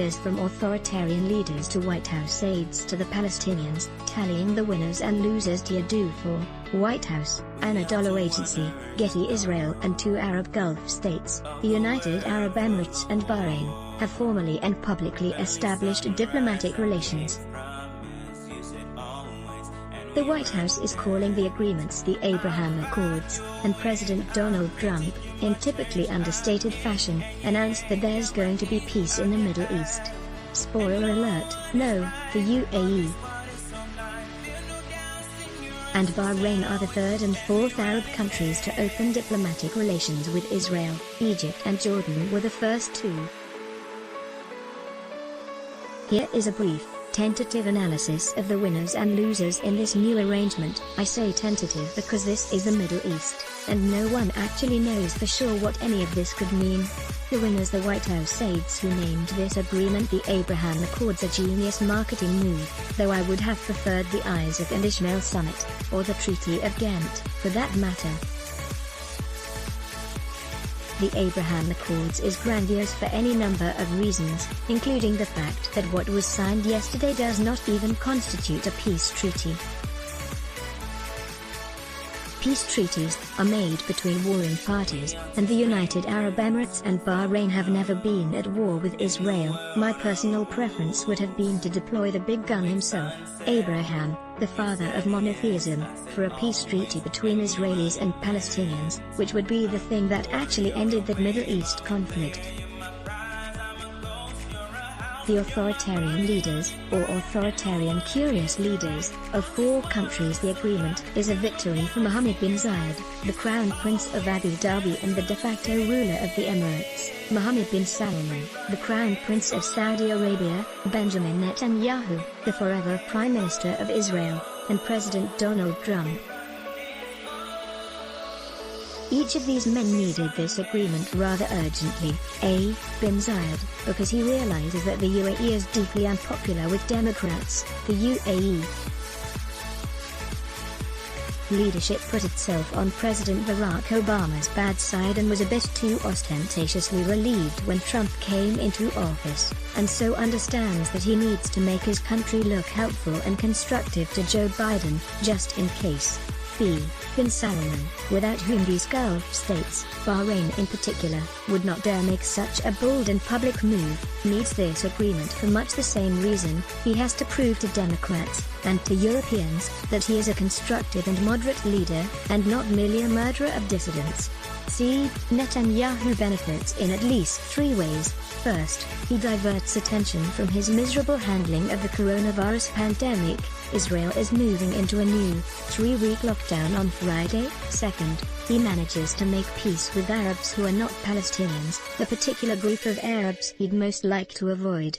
cheers from authoritarian leaders to White House aides to the Palestinians, tallying the winners and losers. Dia for White House, Anadolu Agency, Getty. Israel and two Arab Gulf states, the United Arab Emirates and Bahrain, have formally and publicly established diplomatic relations. The White House is calling the agreements the Abraham Accords, and President Donald Trump, in typically understated fashion, announced that there's going to be peace in the Middle East. Spoiler alert, no, the UAE and Bahrain are the third and fourth Arab countries to open diplomatic relations with Israel. Egypt and Jordan were the first two. Here is a brief, tentative analysis of the winners and losers in this new arrangement. I say tentative because this is the Middle East, and no one actually knows for sure what any of this could mean. The winners: the White House aides who named this agreement the Abraham Accords, a genius marketing move, though I would have preferred the Isaac and Ishmael Summit, or the Treaty of Ghent, for that matter. The Abraham Accords is grandiose for any number of reasons, including the fact that what was signed yesterday does not even constitute a peace treaty. Peace treaties are made between warring parties, and the United Arab Emirates and Bahrain have never been at war with Israel. My personal preference would have been to deploy the big gun himself, Abraham, the father of monotheism, for a peace treaty between Israelis and Palestinians, which would be the thing that actually ended the Middle East conflict. The authoritarian leaders, or authoritarian curious leaders, of four countries. The agreement is a victory for Mohammed bin Zayed, the Crown Prince of Abu Dhabi and the de facto ruler of the Emirates, Mohammed bin Salman, the Crown Prince of Saudi Arabia, Benjamin Netanyahu, the forever Prime Minister of Israel, and President Donald Trump. Each of these men needed this agreement rather urgently. A. Bin Zayed, because he realizes that the UAE is deeply unpopular with Democrats. The UAE leadership put itself on President Barack Obama's bad side and was a bit too ostentatiously relieved when Trump came into office, and so understands that he needs to make his country look helpful and constructive to Joe Biden, just in case. B. Bin Salman, without whom these Gulf states, Bahrain in particular, would not dare make such a bold and public move, needs this agreement for much the same reason. He has to prove to Democrats, and to Europeans, that he is a constructive and moderate leader, and not merely a murderer of dissidents. C. Netanyahu benefits in at least three ways. First, he diverts attention from his miserable handling of the coronavirus pandemic. Israel is moving into a new, 3-week lockdown on Friday. Second, he manages to make peace with Arabs who are not Palestinians, the particular group of Arabs he'd most like to avoid.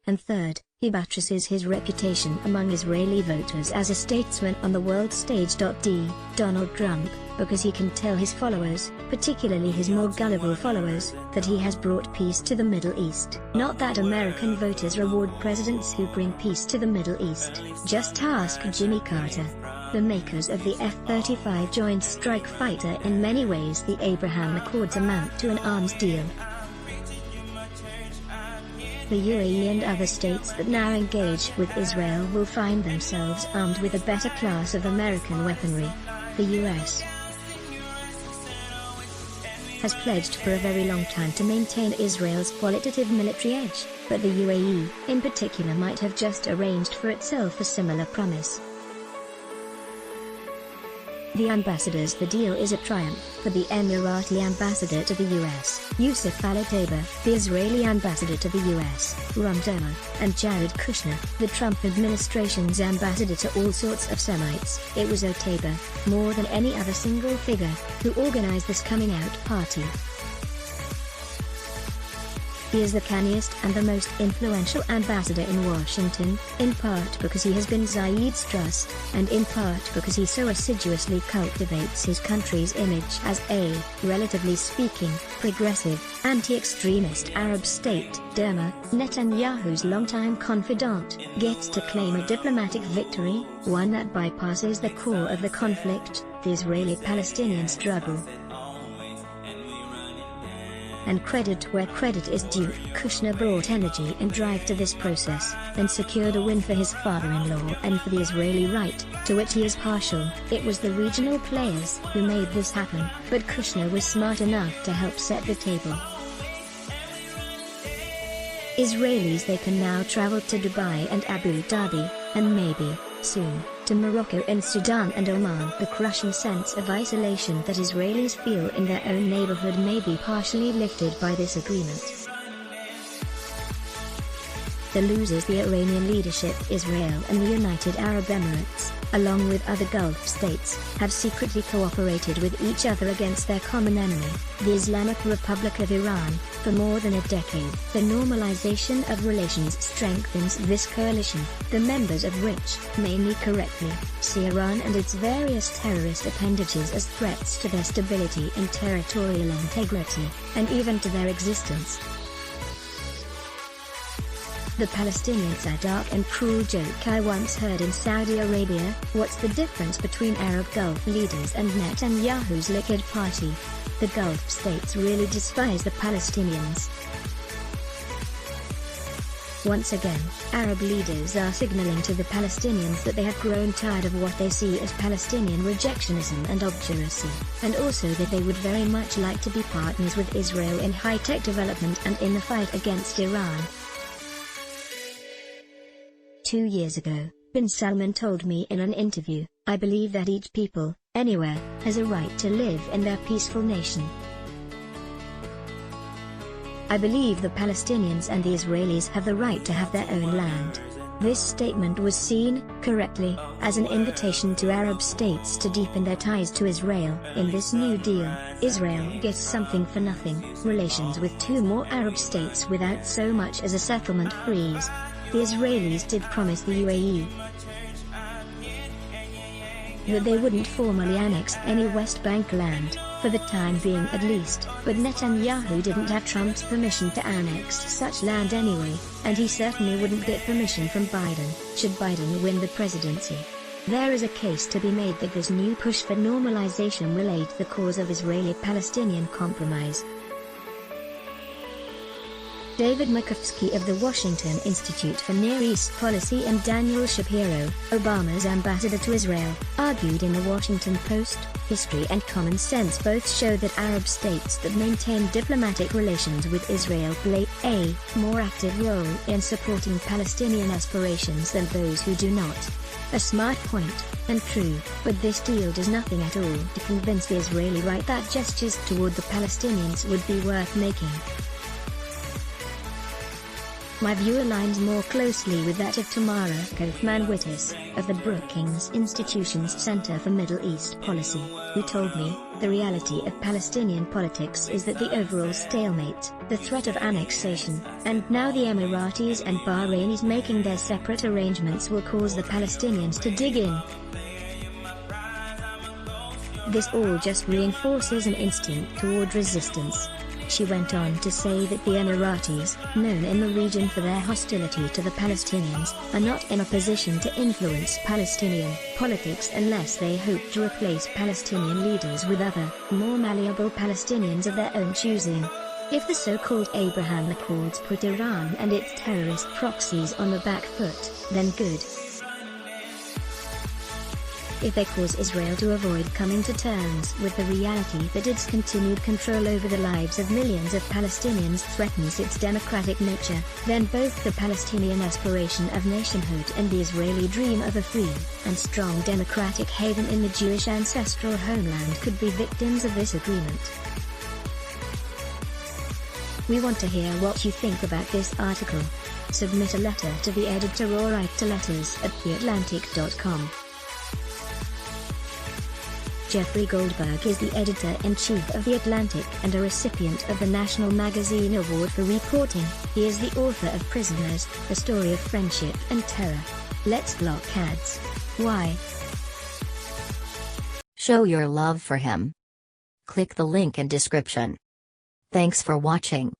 And third, he buttresses his reputation among Israeli voters as a statesman on the world stage. D. Donald Trump, because he can tell his followers, particularly his more gullible followers, that he has brought peace to the Middle East. Not that American voters reward presidents who bring peace to the Middle East. Just ask Jimmy Carter. The makers of the F-35 Joint Strike Fighter. In many ways the Abraham Accords amount to an arms deal. The UAE and other states that now engage with Israel will find themselves armed with a better class of American weaponry. The US has pledged for a very long time to maintain Israel's qualitative military edge, but the UAE, in particular, might have just arranged for itself a similar promise. The ambassadors. The deal is a triumph for the Emirati ambassador to the US, Yusuf Al-Otaiba, the Israeli ambassador to the US, Ron Dermer, and Jared Kushner, the Trump administration's ambassador to all sorts of Semites. It was Otaiba, more than any other single figure, who organized this coming out party. He is the canniest and the most influential ambassador in Washington, in part because he has been Zayed's trust, and in part because he so assiduously cultivates his country's image as a, relatively speaking, progressive, anti-extremist Arab state. Dermer, Netanyahu's longtime confidant, gets to claim a diplomatic victory, one that bypasses the core of the conflict, the Israeli-Palestinian struggle. and credit where credit is due. Kushner brought energy and drive to this process, and secured a win for his father-in-law and for the Israeli right, to which he is partial. It was the regional players who made this happen, but Kushner was smart enough to help set the table. Israelis, they can now travel to Dubai and Abu Dhabi, and maybe, soon, to Morocco and Sudan and Oman. The crushing sense of isolation that Israelis feel in their own neighborhood may be partially lifted by this agreement. The losers, the Iranian leadership, Israel and the United Arab Emirates, along with other Gulf states, have secretly cooperated with each other against their common enemy, the Islamic Republic of Iran, for more than a decade. The normalization of relations strengthens this coalition, the members of which, mainly correctly, see Iran and its various terrorist appendages as threats to their stability and territorial integrity, and even to their existence. The Palestinians, a dark and cruel joke I once heard in Saudi Arabia. What's the difference between Arab Gulf leaders and Netanyahu's Likud party? The Gulf states really despise the Palestinians. Once again, Arab leaders are signaling to the Palestinians that they have grown tired of what they see as Palestinian rejectionism and obduracy, and also that they would very much like to be partners with Israel in high-tech development and in the fight against Iran. 2 years ago, Bin Salman told me in an interview, "I believe that each people, anywhere, has a right to live in their peaceful nation. I believe the Palestinians and the Israelis have the right to have their own land." This statement was seen, correctly, as an invitation to Arab states to deepen their ties to Israel. In this new deal, Israel gets something for nothing: relations with 2 more Arab states without so much as a settlement freeze. The Israelis did promise the UAE that they wouldn't formally annex any West Bank land, for the time being at least, but Netanyahu didn't have Trump's permission to annex such land anyway, and he certainly wouldn't get permission from Biden, should Biden win the presidency. There is a case to be made that this new push for normalization will aid the cause of Israeli-Palestinian compromise. David Makovsky of the Washington Institute for Near East Policy and Daniel Shapiro, Obama's ambassador to Israel, argued in the Washington Post, "History and common sense both show that Arab states that maintain diplomatic relations with Israel play a more active role in supporting Palestinian aspirations than those who do not." A smart point, and true, but this deal does nothing at all to convince the Israeli right that gestures toward the Palestinians would be worth making. My view aligns more closely with that of Tamara Kaufman-Wittis, of the Brookings Institution's Center for Middle East Policy, who told me, "The reality of Palestinian politics is that the overall stalemate, the threat of annexation, and now the Emiratis and Bahrainis making their separate arrangements will cause the Palestinians to dig in. This all just reinforces an instinct toward resistance." She went on to say that the Emiratis, known in the region for their hostility to the Palestinians, are not in a position to influence Palestinian politics unless they hope to replace Palestinian leaders with other, more malleable Palestinians of their own choosing. If the so-called Abraham Accords put Iran and its terrorist proxies on the back foot, then good. If they cause Israel to avoid coming to terms with the reality that its continued control over the lives of millions of Palestinians threatens its democratic nature, then both the Palestinian aspiration of nationhood and the Israeli dream of a free and strong democratic haven in the Jewish ancestral homeland could be victims of this agreement. We want to hear what you think about this article. Submit a letter to the editor or write to letters@theatlantic.com. Jeffrey Goldberg is the editor-in-chief of The Atlantic and a recipient of the National Magazine Award for Reporting. He is the author of Prisoners, A Story of Friendship and Terror. Let's block ads. Why? Show your love for him. Click the link in description. Thanks for watching.